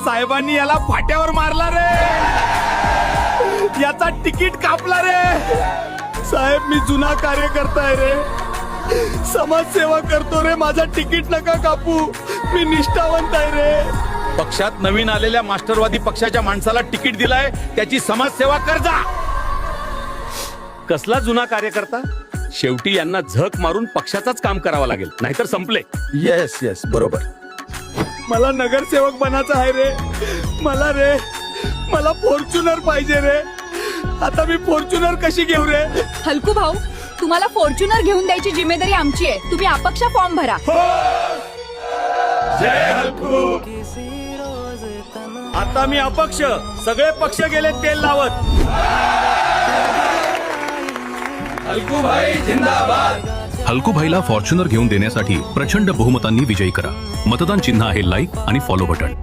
साहेबांनी याला फाट्यावर मारला रे, याचा तिकीट कापला रे। साहेब मी जुना कार्यकर्ता आहे रे, समाजसेवा करतो रे, माझा तिकीट नका कापू, मी निष्ठावंत आहे रे। पक्षात नवीन आलेल्या मास्टरवादी पक्षाच्या माणसाला तिकीट दिलाय, त्याची समाजसेवा कर जा। कसला जुना कार्यकर्ता? शेवटी यांना झक मारून पक्षाचाच काम करावं लागेल, नाहीतर संपले। येस येस बरोबर। मला नगरसेवक बनायचं आहे रे, मला फॉर्च्युनर पाहिजे रे। आता मी फॉर्च्युनर कशी घेऊ रे? हलकू भाऊ, तुम्हाला फॉर्च्युनर घेऊन द्यायची जिम्मेदारी आमची आहे, तुम्ही अपक्ष फॉर्म भरा। जय हलकू। आता मी अपक्ष, सगळे पक्ष गेले तेल लावत। हलकू भाई जिंदाबाद। हलकू भाईला फॉर्च्युनर घेऊन देण्यासाठी प्रचंड बहुमतांनी विजयी करा। मतदान चिन्ह आहे लाईक आणि फॉलो बटन।